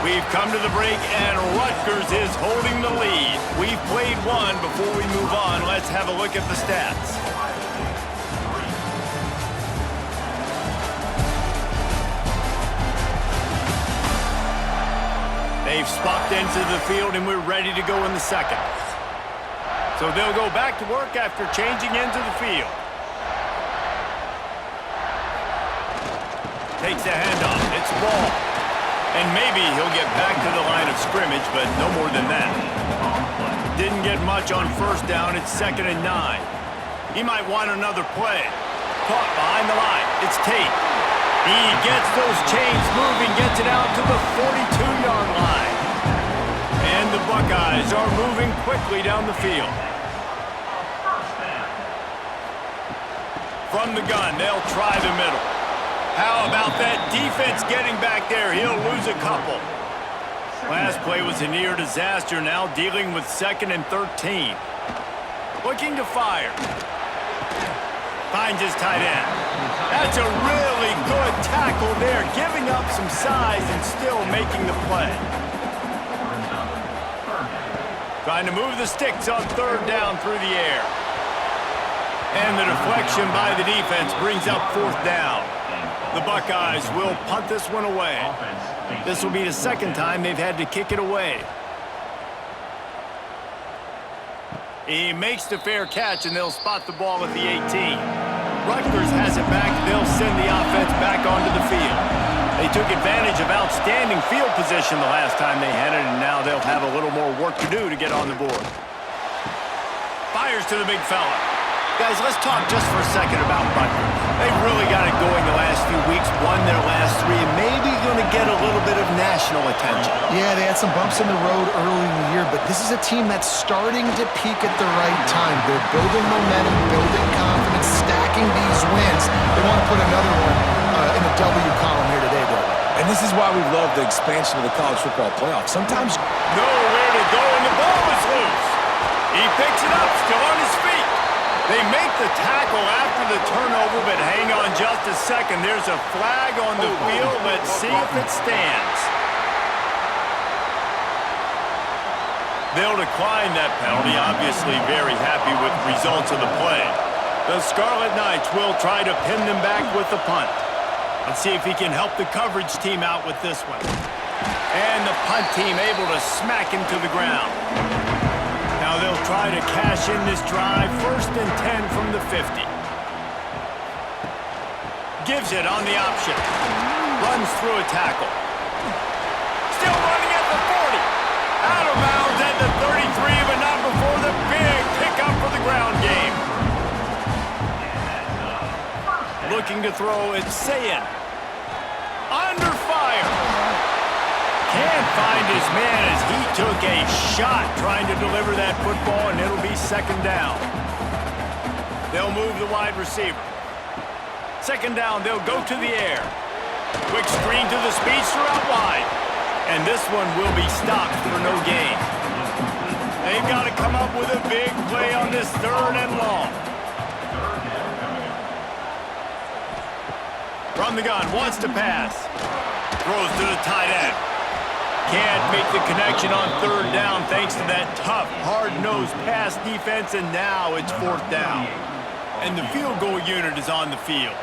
We've come to the break, and Rutgers is holding the lead. We've played one. Before we move on, let's have a look at the stats. They've swapped into the field, and we're ready to go in the second. So they'll go back to work after changing into the field. Takes the handoff. It's ball. And maybe he'll get back to the line of scrimmage, but no more than that. Didn't get much on first down. It's 2nd and 9. He might want another play. Caught behind the line. It's Tate. He gets those chains moving, gets it out to the 42-yard line. And the Buckeyes are moving quickly down the field. From the gun, they'll try the middle. How about that defense getting back there? He'll lose a couple. Last play was a near disaster, now dealing with 2nd and 13. Looking to fire. Finds his tight end. That's a really good tackle there, giving up some size and still making the play. Trying to move the sticks on 3rd down through the air. And the deflection by the defense brings up 4th down. The Buckeyes will punt this one away. This will be the 2nd time they've had to kick it away. He makes the fair catch, and they'll spot the ball at the 18. Rutgers has it back. They'll send the offense back onto the field. They took advantage of outstanding field position the last time they had it, and now they'll have a little more work to do to get on the board. Fires to the big fella. Guys, let's talk just for a second about Rutgers. They've really got it going the last few weeks, won their last 3, and maybe going to get a little bit of national attention. Yeah, they had some bumps in the road early in the year, but this is a team that's starting to peak at the right time. They're building momentum, building confidence, stacking these wins. They want to put another one in the W column here today, bro. And this is why we love the expansion of the college football playoff. Sometimes nowhere to go, and the ball is loose. He picks it up, still on his feet. They make the tackle after the turnover, but hang on just a second. There's a flag on the field. Let's see if it stands. They'll decline that penalty. Obviously very happy with the results of the play. The Scarlet Knights will try to pin them back with the punt. Let's see if he can help the coverage team out with this one. And the punt team able to smack him to the ground. Now they'll try to cash in this drive. 1st and 10 from the 50. Gives it on the option. Runs through a tackle. Still running at the 40. Out of bounds at the 33, but not before the big pickup for the ground game. Looking to throw, it's Sayin. Under fire. Can't find his man as he took a shot trying to deliver that football, and it'll be 2nd down. They'll move the wide receiver. 2nd down, they'll go to the air. Quick screen to the speedster out wide. And this one will be stopped for no gain. They've got to come up with a big play on this 3rd and long. From the gun, wants to pass. Throws to the tight end. Can't make the connection on 3rd down thanks to that tough, hard-nosed pass defense, and now it's 4th down. And the field goal unit is on the field.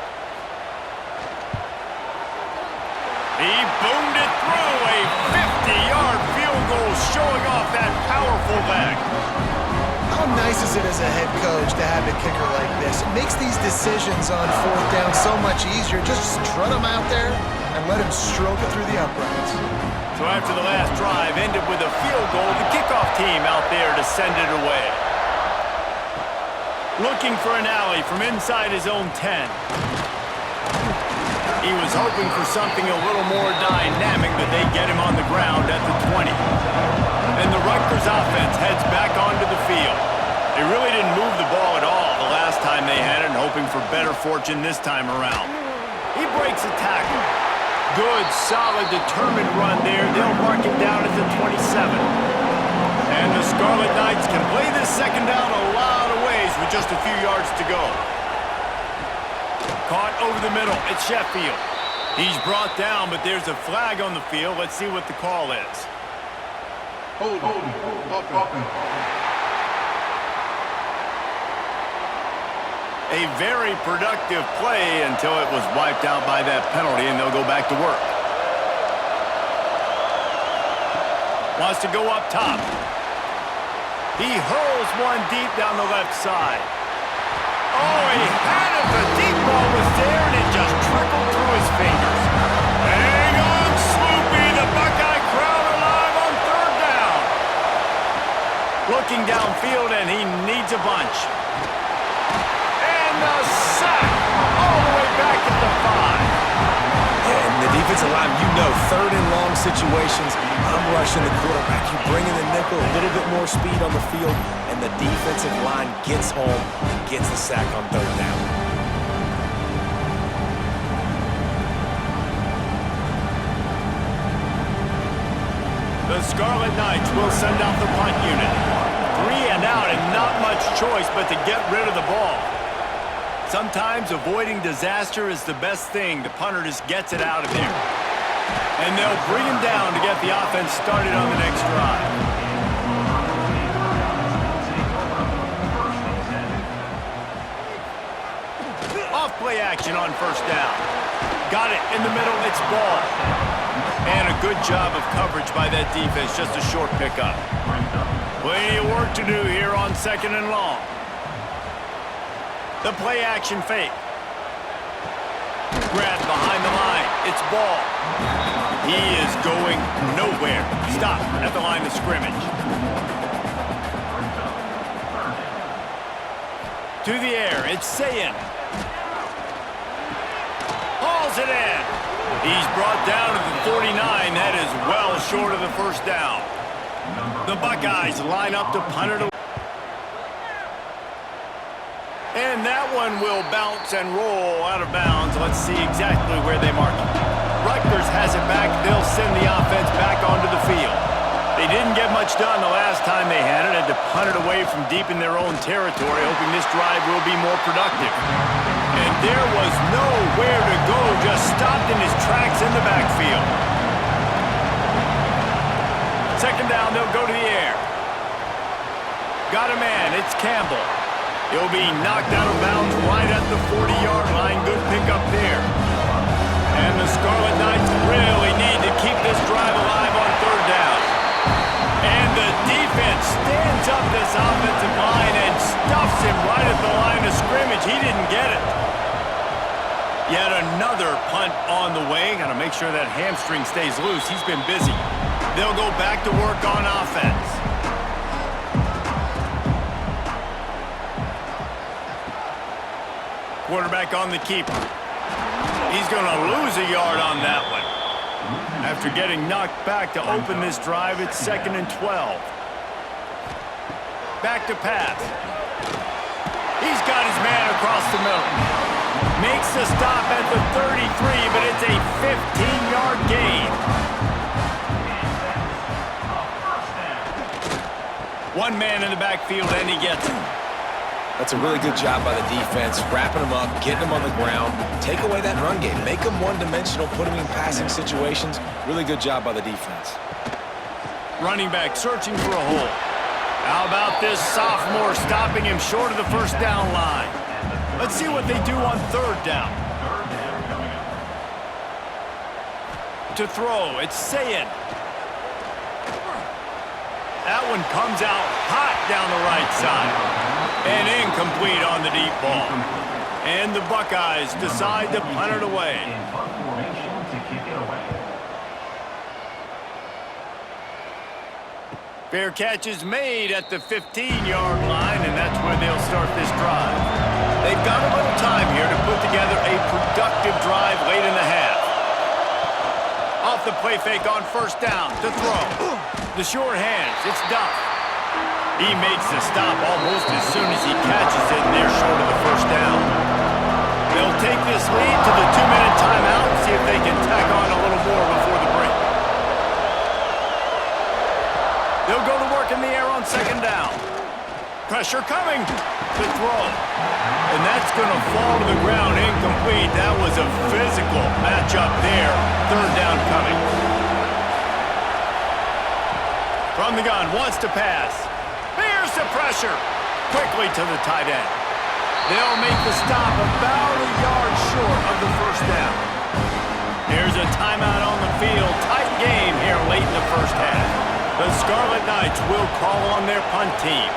He boomed it through a 50-yard field goal, showing off that powerful leg. How nice is it as a head coach to have a kicker like this? It makes these decisions on 4th down so much easier. Just strut him out there and let him stroke it through the uprights. So after the last drive ended with a field goal, the kickoff team out there to send it away. Looking for an alley from inside his own 10. He was hoping for something a little more dynamic, but they get him on the ground at the 20. And the Rutgers offense heads back onto the field. They really didn't move the ball at all the last time they had it, and hoping for better fortune this time around. He breaks a tackle. Good, solid, determined run there. They'll mark him down at the 27. And the Scarlet Knights can play this 2nd down a lot of ways with just a few yards to go. Caught over the middle. It's Sheffield. He's brought down, but there's a flag on the field. Let's see what the call is. Hold on. A very productive play until it was wiped out by that penalty, and they'll go back to work. Wants to go up top. He hurls one deep down the left side. Oh, he had it. The deep ball was there, and it just trickled through his fingers. Hang on, Sloopy. The Buckeye crowd alive on third down. Looking downfield, and he needs a bunch. And the sack all the way back at the 5. And the defensive line, you know, third and long situations, I'm rushing the quarterback. You bring in the nickel, a little bit more speed on the field, and the defensive line gets home and gets the sack on third down. The Scarlet Knights will send out the punt unit. 3 and out, and not much choice but to get rid of the ball. Sometimes avoiding disaster is the best thing. The punter just gets it out of there. And they'll bring him down to get the offense started on the next drive. Off play action on first down. Got it in the middle, it's ball. And a good job of coverage by that defense, just a short pickup. Plenty of work to do here on second and long. The play action fake. Grabbed behind the line. It's ball. He is going nowhere. Stop at the line of scrimmage. To the air. It's Sayin. Hauls it in. He's brought down to the 49. That is well short of the first down. The Buckeyes line up to punt it away. And that one will bounce and roll out of bounds. Let's see exactly where they mark it. Rutgers has it back. They'll send the offense back onto the field. They didn't get much done the last time they had it. Had to punt it away from deep in their own territory, hoping this drive will be more productive. And there was nowhere to go, just stopped in his tracks in the backfield. Second down, they'll go to the air. Got a man, it's Campbell. He'll be knocked out of bounds right at the 40-yard line. Good pickup there. And the Scarlet Knights really need to keep this drive alive on third down. And the defense stands up this offensive line and stuffs him right at the line of scrimmage. He didn't get it. Yet another punt on the way. Got to make sure that hamstring stays loose. He's been busy. They'll go back to work on offense. Quarterback on the keeper. He's going to lose a yard on that one. After getting knocked back to open this drive, it's 2nd and 12. Back to pass. He's got his man across the middle. Makes the stop at the 33, but it's a 15-yard gain. One man in the backfield, and he gets it. That's a really good job by the defense, wrapping them up, getting them on the ground. Take away that run game. Make them one-dimensional, put them in passing situations. Really good job by the defense. Running back searching for a hole. How about this sophomore stopping him short of the first down line? Let's see what they do on third down. To throw, it's Sayin. That one comes out hot down the right side. And incomplete on the deep ball. And the Buckeyes decide to punt it away. Fair catch is made at the 15-yard line, and that's where they'll start this drive. They've got a little time here to put together a productive drive late in the half. Off the play fake on first down to throw. The short hands, it's Duff. He makes the stop almost as soon as he catches it, and they're short of the first down. They'll take this lead to the 2-minute timeout and see if they can tack on a little more before the break. They'll go to work in the air on second down. Pressure coming. to throw. And that's going to fall to the ground incomplete. That was a physical matchup there. Third down coming. From the gun, wants to pass. Here's the pressure. Quickly to the tight end. They'll make the stop about a yard short of the first down. Here's a timeout on the field. Tight game here late in the first half. The Scarlet Knights will call on their punt team.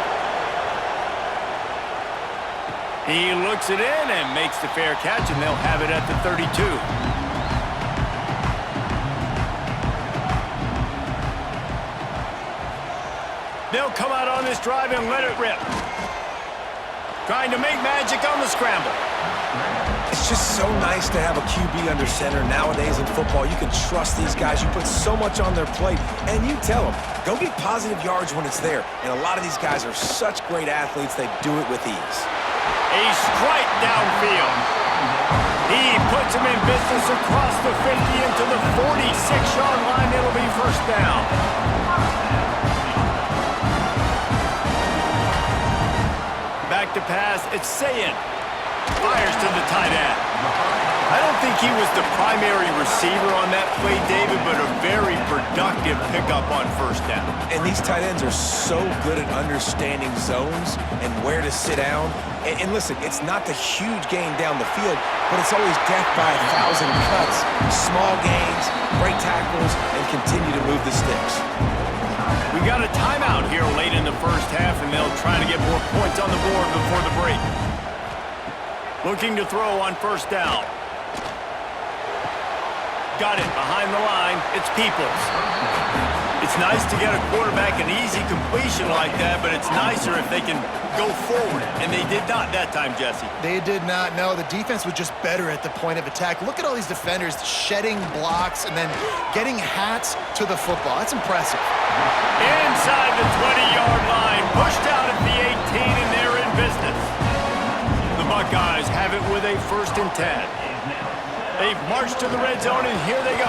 He looks it in and makes the fair catch, and they'll have it at the 32. They'll come out on this drive and let it rip. Trying to make magic on the scramble. It's just so nice to have a QB under center. Nowadays in football, you can trust these guys. You put so much on their plate, and you tell them, go get positive yards when it's there. And a lot of these guys are such great athletes, they do it with ease. A strike downfield. He puts him in business across the 50 into the 46-yard line. It'll be first down. Back to pass, it's Sayin. Fires to the tight end. I don't think he was the primary receiver on that play, David, but a very productive pickup on first down. And these tight ends are so good at understanding zones and where to sit down. And listen, it's not the huge gain down the field, but it's always death by 1,000 cuts. Small gains, break tackles, and continue to move the sticks. We got a timeout here late in the first half, and they'll try to get more points on the board before the break. Looking to throw on first down. Got it behind the line. It's Peoples. It's nice to get a quarterback an easy completion like that, but it's nicer if they can go forward. And they did not that time, Jesse. They did not. No, the defense was just better at the point of attack. Look at all these defenders shedding blocks and then getting hats to the football. That's impressive. Inside the 20-yard line. Pushed out at the 18, and they're in business. The Buckeyes have it with a 1st and 10. They've marched to the red zone, and here they go.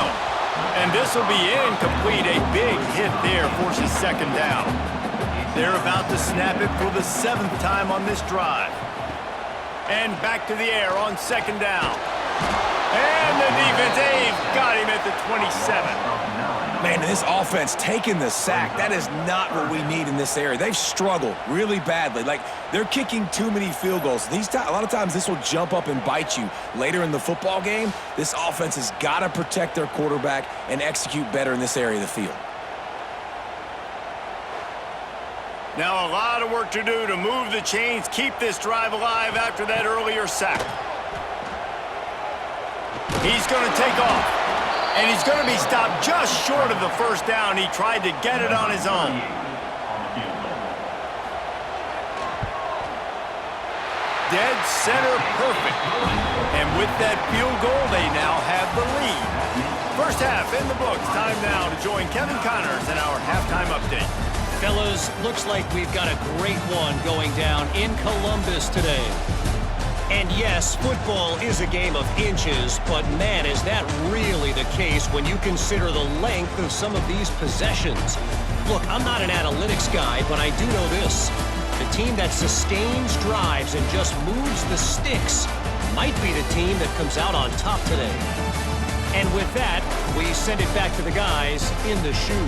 And this will be incomplete. A big hit there forces second down. They're about to snap it for the 7th time on this drive. And back to the air on second down. And the defense, they've got him at the 27. Man, this offense taking the sack, that is not what we need in this area. They've struggled really badly. Like, they're kicking too many field goals. A lot of times this will jump up and bite you later in the football game. This offense has got to protect their quarterback and execute better in this area of the field. Now a lot of work to do to move the chains, keep this drive alive after that earlier sack. He's going to take off. And he's going to be stopped just short of the first down. He tried to get it on his own. Dead center perfect. And with that field goal, they now have the lead. First half in the books. Time now to join Kevin Connors in our halftime update. Fellas, looks like we've got a great one going down in Columbus today. And yes, football is a game of inches, but man, is that really the case when you consider the length of some of these possessions. Look, I'm not an analytics guy, but I do know this. The team that sustains drives and just moves the sticks might be the team that comes out on top today. And with that, we send it back to the guys in the shoe.